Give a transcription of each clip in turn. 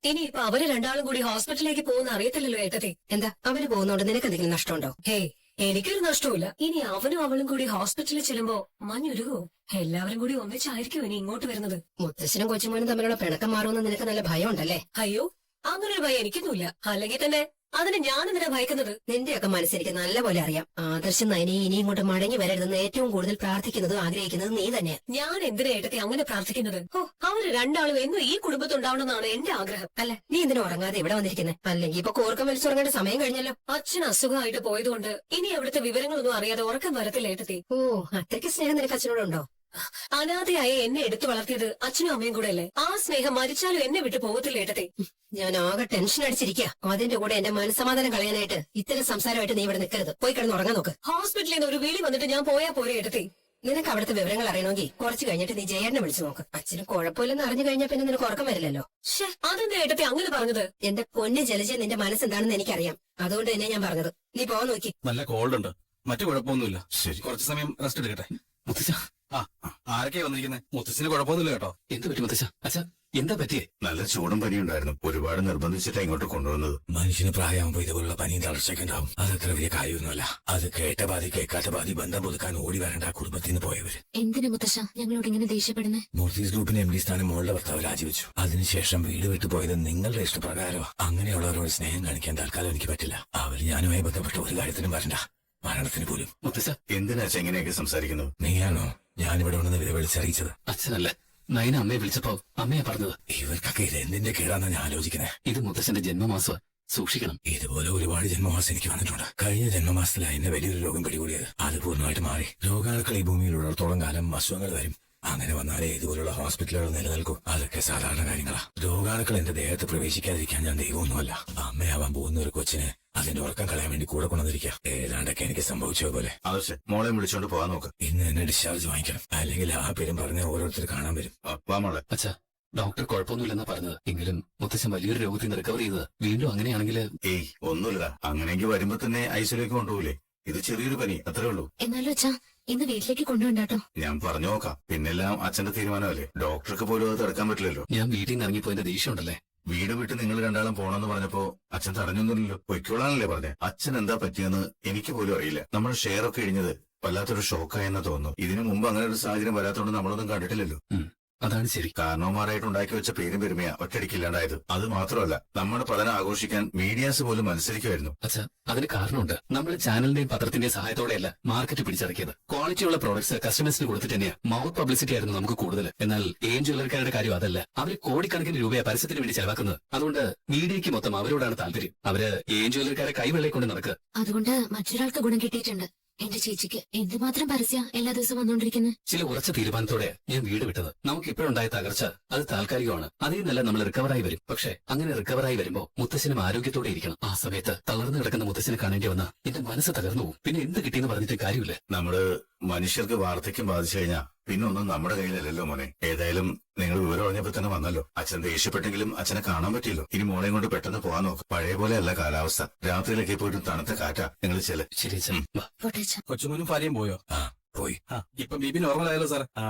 ഇനിയിപ്പൊ അവര് രണ്ടാളും കൂടി ഹോസ്പിറ്റലിലേക്ക് പോകുന്ന അറിയത്തില്ലല്ലോ ഏട്ടത്തി. എന്താ അവര് പോകുന്നോണ്ട് നിനക്ക് എന്തെങ്കിലും നഷ്ടമുണ്ടോ? ഹേയ്, എനിക്കൊരു നഷ്ടവുമില്ല. ഇനി അവനും അവളും കൂടി ഹോസ്പിറ്റലിൽ ചെല്ലുമ്പോ മഞ്ഞുരുകോ? എല്ലാവരും കൂടി ഒന്നിച്ചായിരിക്കും ഇനി ഇങ്ങോട്ട് വരുന്നത്. മുത്തശ്ശനും കൊച്ചുമോനും തമ്മിലുള്ള പിണക്കം മാറുമെന്ന് നിനക്ക് നല്ല ഭയം ഉണ്ടല്ലേ? അയ്യോ, അങ്ങനെ ഒരു ഭയം എനിക്കൊന്നുമില്ല. അല്ലെങ്കിൽ തന്നെ അതിന് ഞാനെന്തിനാ ഭയക്കുന്നത്? നിന്റെയൊക്കെ മനസ്സെനിക്ക് നല്ലപോലെ അറിയാം. ആദർശം നയനെ ഇനി ഇങ്ങോട്ട് മടങ്ങി വരരുതെന്ന് ഏറ്റവും കൂടുതൽ പ്രാർത്ഥിക്കുന്നതും ആഗ്രഹിക്കുന്നതും നീ തന്നെയാ. ഞാൻ എന്തിനാ ഏട്ടത്തി അങ്ങനെ പ്രാർത്ഥിക്കുന്നത്? ഓ, അവര് രണ്ടാളും എന്നും ഈ കുടുംബത്തുണ്ടാവണമെന്നാണ് എന്റെ ആഗ്രഹം. അല്ല, നീ എന്തിനാ ഉറങ്ങാതെ ഇവിടെ വന്നിരിക്കുന്നത്? അല്ലെങ്കിൽ ഇപ്പൊ കോർക്കം വലിച്ചുറങ്ങേണ്ട സമയം കഴിഞ്ഞല്ലോ. അച്ഛൻ അസുഖമായിട്ട് പോയതുകൊണ്ട് ഇനി അവിടുത്തെ വിവരങ്ങളൊന്നും അറിയാതെ ഉറക്കം വരത്തില്ല ഏട്ടത്തി. ഓ, അത്രയ്ക്ക് സ്നേഹം നിനക്ക് അച്ഛനോടുണ്ടോ? അനാഥയായ എന്നെ എടുത്തു വളർത്തിയത് അച്ഛനും അമ്മയും കൂടെ അല്ലേ? ആ സ്നേഹം മരിച്ചാലും എന്നെ വിട്ടു പോകത്തില്ല ഏട്ടത്തി. ഞാൻ ആകെ ടെൻഷൻ അടിച്ചിരിക്കുക. അതിന്റെ കൂടെ എന്റെ മനസ്സമാധാനം കളയാനായിട്ട് ഇത്തരം സംസാരമായിട്ട് നീ ഇവിടെ നിൽക്കരുത്. പോയി കിടന്ന് ഉറങ്ങാൻ നോക്ക്. ഹോസ്പിറ്റലിൽ നിന്ന് ഒരു വിളി വന്നിട്ട് ഞാൻ പോയാ പോരെ ഏട്ടത്തി? നിനക്ക് അവിടുത്തെ വിവരങ്ങൾ അറിയണമെങ്കിൽ കുറച്ച് കഴിഞ്ഞിട്ട് നീ ജയേട്ടനെ വിളിച്ചു നോക്ക്. അച്ഛന് കുഴപ്പമില്ലെന്ന് അറിഞ്ഞു കഴിഞ്ഞാൽ പിന്നെ നിനക്ക് ഉറക്കം വരില്ലല്ലോ. അതെന്താ ഏട്ടത്തി അങ്ങനെ പറഞ്ഞത്? എന്റെ പൊന്ന് ജലജ, നിന്റെ മനസ്സെന്താണെന്ന് എനിക്കറിയാം. അതുകൊണ്ട് തന്നെ ഞാൻ പറഞ്ഞത്. നീ പോവാൻ നോക്കി. നല്ല കോൾഡ് ഉണ്ട്, മറ്റു കുഴപ്പമൊന്നുമില്ല. ശരി, കുറച്ച് സമയം റെസ്റ്റ് എടുക്കട്ടെ. മുത്തച്ഛ, ആരൊക്കെയാ വന്നിരിക്കുന്നത്? മുത്തച്ഛന് കുഴപ്പമൊന്നുമില്ല കേട്ടോ. എന്ത് പറ്റി മുത്തച്ഛ? അച്ഛാ, എന്താ പറ്റിയേ? നല്ല ചൂടും പനിയുണ്ടായിരുന്നു. ഒരുപാട് നിർബന്ധിച്ചിട്ടാ ഇങ്ങോട്ട് കൊണ്ടുവന്നത്. മനുഷ്യന് പ്രായമാകുമ്പോ ഇതുപോലുള്ള പനിയും തളർച്ചയൊക്കെ ഉണ്ടാവും. അതത്ര വലിയ കാര്യമൊന്നുമല്ല. അത് കേട്ട പാതി കേൾക്കാത്ത പാതി ബന്ധം പുതുക്കാൻ ഓടി വരേണ്ട ആ കുടുംബത്തിൽ നിന്ന് പോയവര്. എന്തിനു മുത്തശ്ശ ഞങ്ങളോട് ഇങ്ങനെ ദേഷ്യപ്പെടുന്നേ? മൂർത്തീസ് ഗ്രൂപ്പിന് MD സ്ഥാനം മോളുടെ ഭർത്താവ് രാജിവെച്ചു. അതിനുശേഷം വീട് വിട്ടു പോയത് നിങ്ങളുടെ ഇഷ്ടപ്രകാരം. അങ്ങനെയുള്ളവരോട് സ്നേഹം കാണിക്കാൻ തൽക്കാലം എനിക്ക് പറ്റില്ല. അവർ ഞാനുമായി ബന്ധപ്പെട്ട ഒരു കാര്യത്തിനും വരണ്ട, മരണത്തിന് പോലും. മുത്തച്ഛ, എന്തിനാ ഇങ്ങനെയൊക്കെ സംസാരിക്കുന്നു? നീയാണോ ഞാനിവിടെ ഉണ്ടെന്ന് വിളിച്ചറിയിച്ചത്? അച്ഛനല്ല, നയന അമ്മയെ വിളിച്ചപ്പോ അമ്മയെ പറഞ്ഞത്. ഇവർക്കൊക്കെ ഇത് എന്തിന്റെ കേടാന്നാ ഞാൻ ആലോചിക്കുന്നത്. ഇത് മുത്തച്ഛന്റെ ജന്മമാസ, സൂക്ഷിക്കണം. ഇതുപോലെ ഒരുപാട് ജന്മമാസം എനിക്ക് വന്നിട്ടുണ്ട്. കഴിഞ്ഞ ജന്മമാസത്തിലാണ് എന്നെ വലിയൊരു രോഗം പിടികൂടിയത്. അത് പൂർണ്ണമായിട്ട് മാറി. രോഗാണുക്കൾ ഈ ഭൂമിയിലുള്ളിടത്തോളം കാലം അസുഖങ്ങൾ വരും. അങ്ങനെ വന്നാലേ ഇതുപോലുള്ള ഹോസ്പിറ്റലുകൾ നിലനിൽക്കും. അതൊക്കെ സാധാരണ കാര്യങ്ങളാ. രോഗാണുക്കൾ എന്റെ ദേഹത്ത് പ്രവേശിക്കാതിരിക്കാൻ ഞാൻ ദൈവമൊന്നുമല്ല. അമ്മയാവാൻ പോകുന്ന ഒരു കൊച്ചിന് അതിന്റെ ഉറക്കം കളയാൻ വേണ്ടി കൂടെ കൊണ്ടുവന്നിരിക്കുക. ഏതാണ്ടൊക്കെ എനിക്ക് സംഭവിച്ച പോലെ. ആവശ്യം മോളെ വിളിച്ചോണ്ട് പോകാൻ നോക്ക്. ഇന്ന് എന്നെ ഡിസ്ചാർജ് വാങ്ങിക്കണം, അല്ലെങ്കിൽ ആ പേരും പറഞ്ഞ ഓരോരുത്തർ കാണാൻ വരും. വാ മോളെ. അച്ഛാ, ഡോക്ടർ കുഴപ്പമൊന്നുമില്ലെന്നാ പറഞ്ഞത്. എങ്കിലും മുത്തച്ഛൻ വലിയൊരു രോഗത്തിൽ നിന്ന് റിക്കവർ ചെയ്തത്. വീണ്ടും അങ്ങനെയാണെങ്കിൽ? ഏയ്, ഒന്നുമില്ല. അങ്ങനെയെങ്കിൽ വരുമ്പോ തന്നെ ഐസിലേക്ക് കൊണ്ടുപോകില്ലേ? ഇത് ചെറിയൊരു പനി, അത്രേ ഉള്ളൂ. എന്നാലും അച്ഛാ, ഇന്ന് വീട്ടിലേക്ക് കൊണ്ടുപോണ്ടാട്ടോ. ഞാൻ പറഞ്ഞു നോക്കാം. പിന്നെല്ലാം അച്ഛന്റെ തീരുമാനമല്ലേ. ഡോക്ടർക്ക് പോലും അത് തടുക്കാൻ പറ്റില്ലല്ലോ. ഞാൻ വീട്ടിൽ നിന്ന് ഇറങ്ങിപ്പോയതിന്റെ ദേഷ്യം ഉണ്ടല്ലേ? വീട് വിട്ട് നിങ്ങൾ രണ്ടാളും പോണെന്ന് പറഞ്ഞപ്പോ അച്ഛൻ തടഞ്ഞൊന്നുമില്ലല്ലോ. പൊയ്ക്കോളാനല്ലേ പറഞ്ഞേ. അച്ഛൻ എന്താ പറ്റിയെന്ന് എനിക്ക് പോലും അറിയില്ല. നമ്മൾ ഷെയർ ഒക്കെ ഇഴിഞ്ഞത് വല്ലാത്തൊരു ഷോക്കായെന്ന് തോന്നുന്നു. ഇതിനു മുമ്പ് അങ്ങനെ ഒരു സാഹചര്യം വരാത്തോണ്ട് നമ്മളൊന്നും കണ്ടിട്ടില്ലല്ലോ. അതാണ് ശരി. കാരണവന്മാരായിട്ട് ഉണ്ടാക്കി വെച്ച പേരും പെരുമയാ ഒറ്റയടിക്കില്ലാണ്ടായത്. അത് മാത്രമല്ല, നമ്മുടെ പഠനം ആഘോഷിക്കാൻ മീഡിയാസ് പോലും മത്സരിക്കുമായിരുന്നു. അച്ഛാ, അതിന് കാരണമുണ്ട്. നമ്മൾ ചാനലിന്റെയും പത്രത്തിന്റെയും സഹായത്തോടെയല്ല മാർക്കറ്റ് പിടിച്ചടക്കിയത്. ക്വാളിറ്റിയുള്ള പ്രോഡക്ട്സ് കസ്റ്റമേഴ്സിന് കൊടുത്തിട്ട് തന്നെയാ. മൗത്ത് പബ്ലിസിറ്റി ആയിരുന്നു നമുക്ക് കൂടുതൽ. എന്നാൽ ഏൻ ജ്വല്ലറിക്കാരുടെ കാര്യം അതല്ല. അവർ കോടിക്കണക്കിന് രൂപയെ പരസ്യത്തിന് വേണ്ടി ചെലവാക്കുന്നത്. അതുകൊണ്ട് മീഡിയയ്ക്ക് മൊത്തം അവരോടാണ് താല്പര്യം. അവര് ഏൻ ജ്വല്ലറിക്കാരെ കൈവെള്ളയെ കൊണ്ട് നടക്കുക. അതുകൊണ്ട് മറ്റൊരാൾക്ക് ഗുണം കിട്ടിയിട്ടുണ്ട്. എന്റെ ചേച്ചിക്ക് എന്തുമാത്രം പരസ്യ എല്ലാ ദിവസവും വന്നുകൊണ്ടിരിക്കുന്നത്. ചില ഉറച്ച തീരുമാനത്തോടെ ഞാൻ വീട് വിട്ടത്. നമുക്ക് ഇപ്പോഴുണ്ടായ തകർച്ച അത് താൽക്കാലികമാണ്. അതിൽ നിന്നല്ല നമ്മൾ റിക്കവറായി വരും. പക്ഷെ അങ്ങനെ റിക്കവറായി വരുമ്പോ മുത്തശ്ശനും ആരോഗ്യത്തോടെ ഇരിക്കണം. ആ സമയത്ത് തളർന്നു കിടക്കുന്ന മുത്തശ്ശനെ കാണേണ്ടി വന്ന എന്റെ മനസ്സ് തകർന്നു പോകും. പിന്നെ എന്ത് കിട്ടിയെന്ന് പറഞ്ഞിട്ട് കാര്യമില്ല. നമ്മള് മനുഷ്യർക്ക് വാർദ്ധക്യം ബാധിച്ചു കഴിഞ്ഞാൽ പിന്നെ ഒന്നും നമ്മുടെ കയ്യിലല്ലല്ലോ മോനെ. ഏതായാലും നിങ്ങൾ വിവരം അറിഞ്ഞപ്പോ തന്നെ വന്നല്ലോ. അച്ഛൻ ദേഷ്യപ്പെട്ടെങ്കിലും അച്ഛനെ കാണാൻ പറ്റിയല്ലോ. ഇനി മോളെയും കൊണ്ട് പെട്ടെന്ന് പോകാൻ നോക്ക്. പഴയ പോലെ അല്ല കാലാവസ്ഥ. രാത്രിയിലൊക്കെ പോയിട്ട് തണുത്ത കാറ്റാ. നിങ്ങൾ ചെല്. ശരി അച്ഛൻ. പോട്ടെ അച്ഛാ. കൊച്ചുമോനും ഭാര്യയും പോയോ? പോയി. ഇപ്പൊ ബി നോർമൽ ആയല്ലോ സാർ.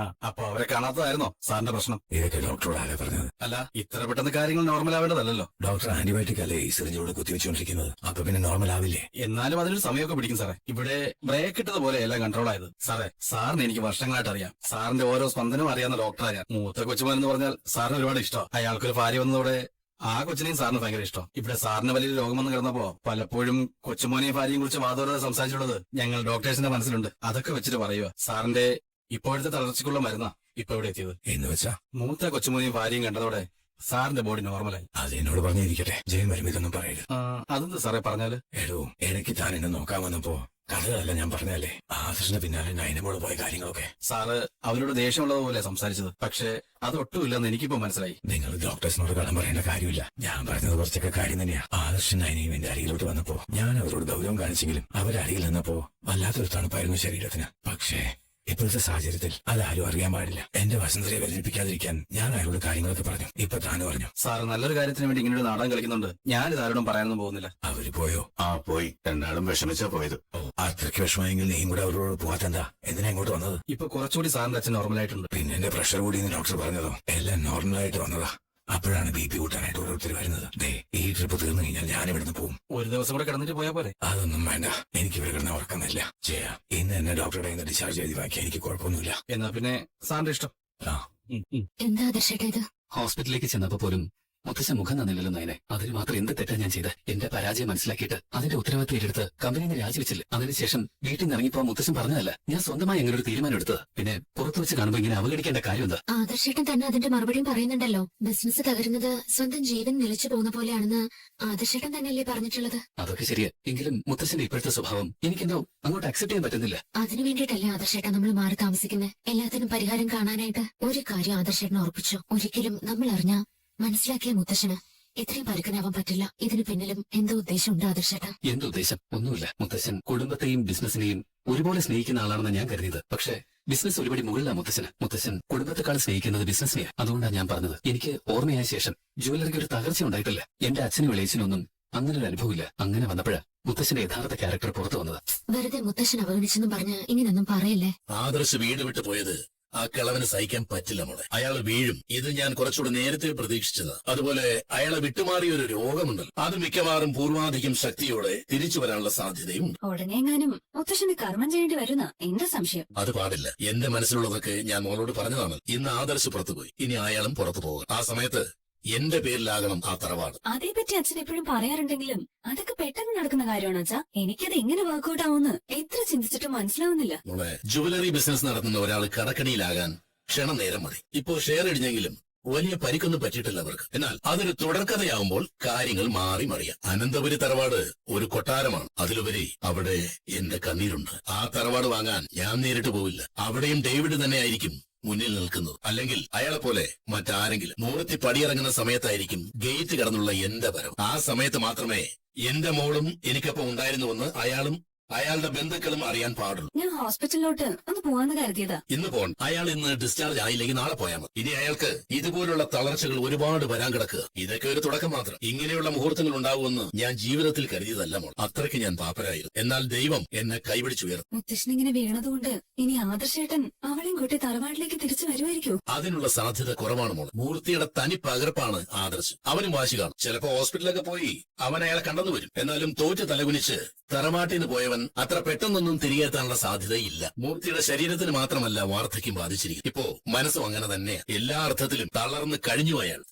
അപ്പൊ അവരെ കാണാത്തതായിരുന്നോ സാറിന്റെ പ്രശ്നം? ഇതൊക്കെ ഡോക്ടറോട് ആരാ പറഞ്ഞത്? അല്ല, ഇത്ര പെട്ടെന്ന് കാര്യങ്ങൾ നോർമൽ ആവേണ്ടതല്ലോ. ഡോക്ടർ ആന്റിബയോട്ടിക് അല്ലേ ഈ സിറിഞ്ചോട് കുത്തിവെച്ചുകൊണ്ടിരിക്കുന്നത്. അപ്പൊ പിന്നെ നോർമൽ ആവില്ലേ? എന്നാലും അതിനൊരു സമയമൊക്കെ പിടിക്കും സാറേ. ഇവിടെ ബ്രേക്ക് ഇട്ടതുപോലെ എല്ലാം കൺട്രോൾ ആയത്. സാറേ, സാറിന് എനിക്ക് വർഷങ്ങളായിട്ട് അറിയാം. സാറിന്റെ ഓരോ സ്പന്ദനവും അറിയാവുന്ന ഡോക്ടറാ ഞാൻ. മൂത്ത കൊച്ചുമോൻ എന്ന് പറഞ്ഞാൽ സാറിന് ഒരുപാട് ഇഷ്ടം. അയാൾക്കൊരു ഭാര്യ വന്നതോടെ ആ കൊച്ചിനെയും സാറിന് ഭയങ്കര ഇഷ്ടം. ഇവിടെ സാറിന് വലിയൊരു രോഗം വന്ന് കിടന്നപ്പോ പലപ്പോഴും കൊച്ചുമോനെയും ഭാര്യയും കുറിച്ച് വാദോരത സംസാരിച്ചുള്ളത് ഞങ്ങൾ ഡോക്ടേഴ്സിന്റെ മനസ്സിലുണ്ട്. അതൊക്കെ വെച്ചിട്ട് പറയുക. സാറിന്റെ ഇപ്പോഴത്തെ തളർച്ചയ്ക്കുള്ള മരുന്നാ ഇപ്പൊ ഇവിടെ എത്തിയത്. എന്ന് വെച്ചാ മൂത്ത കൊച്ചുമോനെയും ഭാര്യയും കണ്ടതോടെ സാറിന്റെ ബോഡി നോർമലായി. അത് എന്നോട് പറഞ്ഞിരിക്കട്ടെ. ജയൻ വരുമ്പോ ഇതൊന്നും പറയരുത്. അതെന്താ സാറേ പറഞ്ഞാല്? എടോ, ഇടയ്ക്ക് താൻ എന്നെ നോക്കാൻ വന്നപ്പോ കഥകളല്ല ഞാൻ പറഞ്ഞല്ലേ. ആദർശിന്റെ പിന്നാലെ നയനമോട് പോയ കാര്യങ്ങളൊക്കെ. സാറ് അവരോട് ദേഷ്യമുള്ളതുപോലെ സംസാരിച്ചത്. പക്ഷെ അതൊട്ടുമില്ലെന്ന് എനിക്കിപ്പോ മനസ്സിലായി. നിങ്ങൾ ഡോക്ടേഴ്സിനോട് കടം പറയേണ്ട കാര്യമില്ല. ഞാൻ പറഞ്ഞത് കുറച്ചൊക്കെ കാര്യം തന്നെയാ. ആദർശൻ നയനയും എന്റെ അരികിലോട്ട് വന്നപ്പോ ഞാൻ അവരോട് ഗൗരവം കാണിച്ചെങ്കിലും അവരരികിൽ നിന്നപ്പോ വല്ലാത്തൊരു തണുപ്പായിരുന്നു ശരീരത്തിന്. പക്ഷേ ഇപ്പോഴത്തെ സാഹചര്യത്തിൽ അതാരും അറിയാൻ പാടില്ല. എന്റെ വസന്തയെ വേദനിപ്പിക്കാതിരിക്കാൻ ഞാൻ അയാളോട് കാര്യങ്ങളൊക്കെ പറഞ്ഞു. ഇപ്പൊ താനും പറഞ്ഞു. സാറ് നല്ലൊരു കാര്യത്തിന് വേണ്ടി ഇങ്ങനെ ഒരു നാടകം കളിക്കുന്നുണ്ട്. ഞാനിത് ആരോടും പറയാനൊന്നും പോകുന്നില്ല. അവര് പോയോ? പോയി. രണ്ടാളും വിഷമിച്ചാ പോയത്. അത്രയ്ക്ക് വിഷമമെങ്കിൽ നീയും കൂടെ അവരോട് പോവാത്തെന്താ? എന്തിനാ ഇങ്ങോട്ട് വന്നത്? ഇപ്പൊ കുറച്ചുകൂടി സാറിന്റെ അച്ഛൻ നോർമലായിട്ടുണ്ട്. പിന്നെ എന്റെ പ്രഷർ കൂടി ഡോക്ടർ പറഞ്ഞതോ? എല്ലാം നോർമലായിട്ട് വന്നതാ. അപ്പോഴാണ് BP കൂട്ടാനായിട്ട് ഓരോരുത്തർ വരുന്നത്. ദേ ഈ ട്രിപ്പ് തീർന്നു കഴിഞ്ഞാൽ ഞാൻ ഇവിടുന്ന് പോകും. ഒരു ദിവസം കൂടെ കിടന്നിട്ട് പോയാ പോരെ? അതൊന്നും വേണ്ട, എനിക്ക് ഇവിടെ കിടന്ന് ഉറക്കുന്നില്ല. ചെയ്യാം, ഇന്ന് എന്നെ ഡോക്ടറുടെ കയ്യിൽ നിന്ന് ഡിസ്ചാർജ് ചെയ്ത് വാങ്ങിയാൽ എനിക്ക് കുഴപ്പമൊന്നുമില്ല. എന്നാ പിന്നെ സാറിന്റെ ഇഷ്ടം. ആ എന്താ ആദർശേട്ടാ ഇത്? ഹോസ്പിറ്റലിലേക്ക് ചെന്നപ്പോ പോലും മുത്തശ്ശൻ മുഖം തന്നില്ലല്ലോ നയനെ. അതിന് മാത്രം എന്ത് തെറ്റാ ഞാൻ ചെയ്ത്? എന്റെ പരാജയം മനസ്സിലാക്കിയിട്ട് അതിന്റെ ഉത്തരവാദിത്തം ഏറ്റെടുത്ത് കമ്പനിന്ന് രാജിവെച്ചില്ല. അതിനുശേഷം വീട്ടിൽ നിന്ന് ഇറങ്ങിപ്പോ മുത്തശ്ശൻ പറഞ്ഞതല്ല, ഞാൻ സ്വന്തമായി അങ്ങനെ ഒരു തീരുമാനം എടുത്തത്. പിന്നെ പുറത്തു വെച്ച് കാണുമ്പോ ഇങ്ങനെ അവഗണിക്കേണ്ട കാര്യം എന്താ? ആദർശേട്ടൻ തന്നെ അതിന്റെ മറുപടിയും പറയുന്നുണ്ടല്ലോ. ബിസിനസ് തകരുന്നത് സ്വന്തം ജീവൻ നിലച്ചു പോകുന്ന പോലെയാണെന്ന് ആദർശേട്ടൻ തന്നെയല്ലേ പറഞ്ഞിട്ടുള്ളത്? അതൊക്കെ ശരിയാ. എങ്കിലും മുത്തശ്ശന്റെ ഇപ്പോഴത്തെ സ്വഭാവം എനിക്കെന്തോ അങ്ങോട്ട് അക്സെപ്റ്റ് ചെയ്യാൻ പറ്റുന്നില്ല. അതിനു വേണ്ടിയിട്ടല്ലേ ആദർശേട്ടൻ നമ്മൾ മാറി താമസിക്കുന്നത്? എല്ലാത്തിനും പരിഹാരം കാണാനായിട്ട് ഒരു കാര്യം ആദർശേട്ടൻ ഉറപ്പിച്ചു. ഒരിക്കലും നമ്മൾ അറിഞ്ഞ മനസ്സിലാക്കിയ മുത്തശ്ശന് ഇത്രയും പരുക്കനാവാൻ പറ്റില്ല. ഇതിന് പിന്നിലും എന്തോ ഉദ്ദേശമുണ്ട് ആദർശേട്ടാ. എന്തുദ്ദേശം? ഒന്നുമില്ല. മുത്തശ്ശൻ കുടുംബത്തെയും ബിസിനസിനെയും ഒരുപോലെ സ്നേഹിക്കുന്ന ആളാണെന്ന് ഞാൻ കരുതിയത്. പക്ഷേ ബിസിനസ് ഒരുപടി മുകളിലാണ് മുത്തശ്ശന്. മുത്തശ്ശൻ കുടുംബത്തെക്കാൾ സ്നേഹിക്കുന്നത് ബിസിനസിനെയാണ്. അതുകൊണ്ടാണ് ഞാൻ പറഞ്ഞത്, എനിക്ക് ഓർമ്മയായ ശേഷം ജ്വല്ലറിക്ക് ഒരു തകർച്ച ഉണ്ടായിട്ടില്ല. എന്റെ അച്ഛനും ഇളയച്ചനൊന്നും അങ്ങനെ ഒരു അനുഭവമില്ല. അങ്ങനെ വന്നപ്പോഴാ മുത്തശ്ശന്റെ യഥാർത്ഥ ക്യാരക്ടർ പുറത്തു വന്നത്. വെറുതെ മുത്തശ്ശൻ അവഗണിച്ചെന്നും പറഞ്ഞ് ഇങ്ങനൊന്നും പറയല്ലേ. ആദർശ് വീട് വിട്ടു പോയത് ആ കിളവന് സഹിക്കാൻ പറ്റില്ല മോളെ. അയാൾ വീഴും. ഇത് ഞാൻ കുറച്ചുകൂടെ നേരത്തെ പ്രതീക്ഷിച്ചത്. അതുപോലെ അയാളെ വിട്ടുമാറിയ ഒരു രോഗമുണ്ടല്ലോ, അത് മിക്കവാറും പൂർവാധികം ശക്തിയോടെ തിരിച്ചു വരാനുള്ള സാധ്യതയും ഉണ്ട്. ഉടനെ എങ്ങാനും മുത്തശ്ശന് കർമ്മം ചെയ്യേണ്ടി വരുന്ന എന്റെ സംശയം. അത് പാടില്ല. എന്റെ മനസ്സിലുള്ളതൊക്കെ ഞാൻ മോളോട് പറഞ്ഞതാണ്. ഇന്ന് ആദർശ് പുറത്തുപോയി, ഇനി അയാളും പുറത്തു പോകും. ആ സമയത്ത് എന്റെ പേരിലാകണം ആ തറവാട്. അതേപറ്റി അച്ഛൻ എപ്പോഴും പറയാറുണ്ടെങ്കിലും അതൊക്കെ പെട്ടെന്ന് നടക്കുന്ന കാര്യമാണ് അച്ഛാ. എനിക്കത് എങ്ങനെ വർക്ക്ഔട്ട് ആവുമെന്ന് എത്ര ചിന്തിച്ചിട്ടും മനസ്സിലാവുന്നില്ല. മോളെ, ജുവലറി ബിസിനസ് നടത്തുന്ന ഒരാൾ കടക്കണിയിലാകാൻ ക്ഷണം നേരം മതി. ഇപ്പോ ഷെയർ ഇടിഞ്ഞെങ്കിലും വലിയ പരിക്കൊന്നും പറ്റിയിട്ടില്ല അവർക്ക്. എന്നാൽ അതൊരു തുടർക്കഥയാവുമ്പോൾ കാര്യങ്ങൾ മാറി മറിയാം. അനന്തപുരി തറവാട് ഒരു കൊട്ടാരമാണ്. അതിലുപരി അവിടെ എന്റെ കണ്ണീരുണ്ട്. ആ തറവാട് വാങ്ങാൻ ഞാൻ നേരിട്ട് പോവില്ല. അവിടെയും ഡേവിഡ് തന്നെ ആയിരിക്കും മുന്നിൽ നിൽക്കുന്നത്. അല്ലെങ്കിൽ അയാളെ പോലെ മറ്റാരെങ്കിലും. മൂർത്തി പടിയിറങ്ങുന്ന സമയത്തായിരിക്കും ഗേറ്റ് കടന്നുള്ള എന്റെ വരവ്. ആ സമയത്ത് മാത്രമേ എന്റെ മോളും എനിക്കൊപ്പം ഉണ്ടായിരുന്നുവെന്ന് അയാളും അയാളുടെ ബന്ധുക്കളും അറിയാൻ പാടുള്ളൂ. ഞാൻ ഹോസ്പിറ്റലിലോട്ട് ഒന്ന് പോവാന്ന് കരുതിയതാ. ഇന്ന് പോൺ. അയാൾ ഇന്ന് ഡിസ്ചാർജ് ആയില്ലെങ്കിൽ നാളെ പോയാൽ മതി. ഇനി അയാൾക്ക് ഇതുപോലുള്ള തളർച്ചകൾ ഒരുപാട് വരാൻ കിടക്കുക. ഇതൊക്കെ ഒരു തുടക്കം മാത്രം. ഇങ്ങനെയുള്ള മുഹൂർത്തങ്ങൾ ഉണ്ടാവുമെന്ന് ഞാൻ ജീവിതത്തിൽ കരുതിയതല്ല മോൾ. അത്രയ്ക്ക് ഞാൻ പാപ്പരായിരുന്നു. എന്നാൽ ദൈവം എന്നെ കൈപിടിച്ചുയർന്നു. മുത്തശ്ശൻ ഇങ്ങനെ വീണതുകൊണ്ട് ഇനി ആദർശേട്ടൻ അവളെയും കൂട്ടി തറവാട്ടിലേക്ക് തിരിച്ചു വരുമായിരിക്കോ? അതിനുള്ള സാധ്യത കുറവാണ് മോൾ. മൂർത്തിയുടെ തനി പകർപ്പാണ് ആദർശ്. അവനും വാശി കാണും. ചിലപ്പോ ഹോസ്പിറ്റലൊക്കെ പോയി അവൻ അയാളെ കണ്ടെന്നു വരും. എന്നാലും തോറ്റ് തലകുനിച്ച് തറവാട്ടിന് പോയവൻ അത്ര പെട്ടെന്നൊന്നും തിരികെ എത്താനുള്ള സാധ്യതയില്ല. മൂർത്തിയുടെ ശരീരത്തിന് മാത്രമല്ല വാർദ്ധക്യം ബാധിച്ചിരിക്കും. ഇപ്പോ മനസ്സും അങ്ങനെ തന്നെ. എല്ലാ അർത്ഥത്തിലും തളർന്ന് കഴിഞ്ഞു അയാൾ.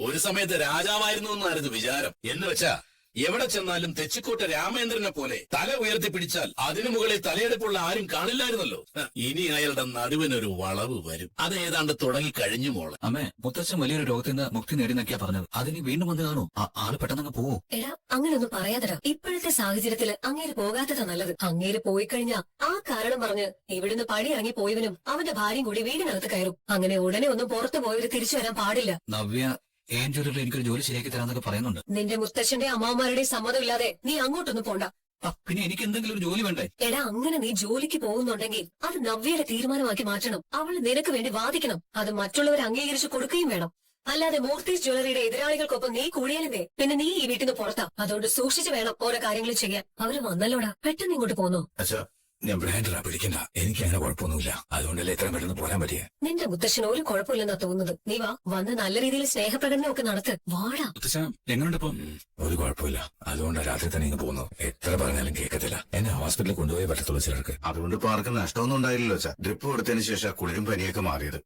ഒരു സമയത്ത് രാജാവായിരുന്നു എന്നായിരുന്നു വിചാരം. എന്ന് വെച്ചാ എവിടെ ചെന്നാലും തെച്ചിക്കോട്ട രാമേന്ദ്രനെ പോലെ തല ഉയർത്തിപ്പിടിച്ചാൽ അതിനു മുകളിൽ തലയെടുപ്പുള്ള ആരും കാണില്ലായിരുന്നല്ലോ. ഇനി അയാളുടെ നടുവിനൊരു വളവ് വരും. അത് ഏതാണ്ട് തുടങ്ങി കഴിഞ്ഞു മോളെ. അമ്മേ, മുത്തച്ഛൻ വലിയൊരു രോഗത്തിൽ നിന്ന് മുക്തി നേടിയെന്നൊക്കെയാ പറഞ്ഞത്. അതിന് വീണ്ടും വന്ന് കാണോ? ആള് പെട്ടെന്ന് പോവോ? എടാ, അങ്ങനൊന്നും പറയാതടാ. ഇപ്പോഴത്തെ സാഹചര്യത്തില് അങ്ങേര് പോകാത്തതാ നല്ലത്. അങ്ങേര് പോയി കഴിഞ്ഞാ ആ കാരണം പറഞ്ഞ് ഇവിടുന്ന് പടി ഇറങ്ങി പോയവനും അവന്റെ ഭാര്യയും കൂടി വീടിനകത്ത് കയറും. അങ്ങനെ ഉടനെ ഒന്നും പുറത്തു പോയവര് തിരിച്ചു വരാൻ പാടില്ല. നവ്യ ഏഞ്ചലിൽ എനിക്കൊരു ജോലി ശരിയാക്കി തരാന്നൊക്കെ പറയുന്നുണ്ട്. നിന്റെ മുത്തച്ഛന്റെ അമ്മാവന്മാരുടെയും സമ്മതമില്ലാതെ നീ അങ്ങോട്ടൊന്നും പോണ്ട. പിന്നെ എനിക്ക് എന്തെങ്കിലും ഒരു ജോലി വേണ്ടേ? എടാ, അങ്ങനെ നീ ജോലിക്ക് പോകുന്നുണ്ടെങ്കിൽ അത് നവ്യയുടെ തീരുമാനമാക്കി മാറ്റണം. അവള് നിനക്ക് വേണ്ടി വാദിക്കണം. അത് മറ്റുള്ളവർ അംഗീകരിച്ചു കൊടുക്കുകയും വേണം. അല്ലാതെ മൂർത്തീസ് ജ്വല്ലറിയുടെ എതിരാളികൾക്കൊപ്പം നീ കൂടിയാലെന്തേ? പിന്നെ നീ ഈ വീട്ടിൽ നിന്ന് പുറത്താ. അതുകൊണ്ട് സൂക്ഷിച്ചു വേണം ഓരോ കാര്യങ്ങൾ ചെയ്യാൻ. അവര് വന്നല്ലോടാ, പെട്ടെന്ന് ഇങ്ങോട്ട് പോന്നോ? അച്ഛാ, ഞാൻ ബ്രാൻഡറാ, പിടിക്കണ്ട. എനിക്ക് അങ്ങനെ കുഴപ്പമൊന്നുമില്ല. അതുകൊണ്ടല്ലേ എത്രയും പെട്ടെന്ന് പോരാൻ പറ്റിയ. നിന്റെ മുത്തശ്ശന് ഒരു കുഴപ്പമില്ലെന്നാ തോന്നുന്നത്. നീ വാ, വന്ന് നല്ല രീതിയിൽ സ്നേഹപ്രകടനം ഒക്കെ നടത്ത്. വാടാ. മുത്തച്ഛൻ എങ്ങനെയുണ്ട് ഇപ്പം? ഒരു കുഴപ്പമില്ല. അതുകൊണ്ട് രാത്രി തന്നെ ഇങ്ങ് പോകുന്നു. എത്ര പറഞ്ഞാലും കേൾക്കത്തില്ല. എന്നെ ഹോസ്പിറ്റലിൽ കൊണ്ടുപോയി പറ്റത്തുള്ളൂ ചിലർക്ക്. അതുകൊണ്ട് ഇപ്പൊ ആർക്കും നഷ്ടമൊന്നും ഉണ്ടായില്ലല്ലോ അച്ഛാ. ഡ്രിപ്പ് കൊടുത്തതിന് ശേഷം കുളിരും പനിയൊക്കെ മാറിയത്.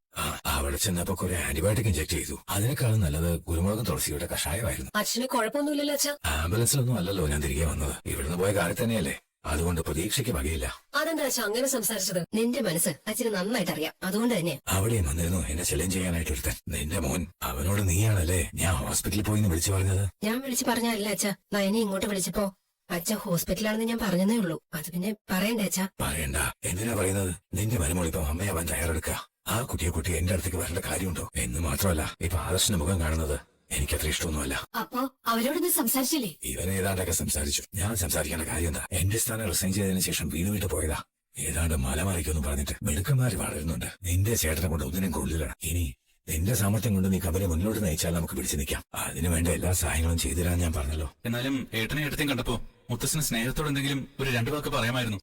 അവിടെ ചെന്നപ്പോ കുറെ ആന്റിബയോട്ടിക് ഇഞ്ചക്ട് ചെയ്തു. അതിനേക്കാളും നല്ലത് കുരുമുളകും തുളസിയുടെ കഷായമായിരുന്നു. അച്ഛന് കുഴപ്പമൊന്നുമില്ലല്ലോ അച്ഛാ? ആംബുലൻസിലൊന്നും അല്ലല്ലോ ഞാൻ തിരികെ വന്നത്. ഇവിടുന്ന് പോയ കാര്യം തന്നെയല്ലേ. അതുകൊണ്ട് പ്രതീക്ഷയ്ക്ക് വകയില്ല. അതെന്താ അച്ഛാ അങ്ങനെ സംസാരിച്ചത്? നിന്റെ മനസ്സ് അച്ഛന് നന്നായിട്ട് അറിയാം. അതുകൊണ്ട് തന്നെ അവിടെയും വന്നിരുന്നു എന്നെ ശല്യം ചെയ്യാനായിട്ട് ഒരുത്തൻ. നിന്റെ മോൻ. അവനോട് നീയാണല്ലേ ഞാൻ ഹോസ്പിറ്റലിൽ പോയി വിളിച്ചു പറഞ്ഞത്? ഞാൻ വിളിച്ചു പറഞ്ഞല്ല അച്ഛ. നയനെ ഇങ്ങോട്ട് വിളിച്ചപ്പോ അച്ഛൻ ഹോസ്പിറ്റലാണെന്ന് ഞാൻ പറഞ്ഞതേ ഉള്ളൂ. അത് പിന്നെ പറയണ്ടേ അച്ഛാ? പറയണ്ട. എന്തിനാ പറയുന്നത്? നിന്റെ മരുമോൾ ഇപ്പൊ അമ്മയാവാൻ തയ്യാറെടുക്കുക. ആ കുട്ടി എന്റെ അടുത്തേക്ക് വരേണ്ട കാര്യമുണ്ടോ? എന്ന് മാത്രമല്ല, ഇപ്പൊ ആദർശന്റെ മുഖം കാണുന്നത് എനിക്കത്ര ഇഷ്ടമൊന്നുമല്ല. അപ്പൊ അവരോടൊന്നും സംസാരിച്ചില്ലേ? ഇവൻ ഏതാണ്ടൊക്കെ സംസാരിച്ചു. ഞാൻ സംസാരിക്കേണ്ട കാര്യം എന്താ? എന്റെ സ്ഥാനം റിസൈൻ ചെയ്തതിനു ശേഷം വീട് വിട്ട് പോയതാ. ഏതാണ്ട് മലമറിക്കൊന്നും പറഞ്ഞിട്ട് മിടുക്കന്മാര് വളരുന്നുണ്ട്. നിന്റെ ചേട്ടനെ കൊണ്ട് ഒന്നിനും കൊള്ളില്ല. ഇനി നിന്റെ സാമർത്ഥ്യം കൊണ്ട് നീ കമ്പനി മുന്നോട്ട് നയിച്ചാൽ നമുക്ക് പിടിച്ചു നിൽക്കാം. അതിനുവേണ്ട എല്ലാ സഹായങ്ങളും ചെയ്തു തരാൻ ഞാൻ പറഞ്ഞല്ലോ. എന്നാലും ഏട്ടനെ ഏട്ടത്തെയും കണ്ടപ്പോ മുത്തച്ഛന് സ്നേഹത്തോടെ എന്തെങ്കിലും ഒരു രണ്ടു വാക്ക് പറയാമായിരുന്നു.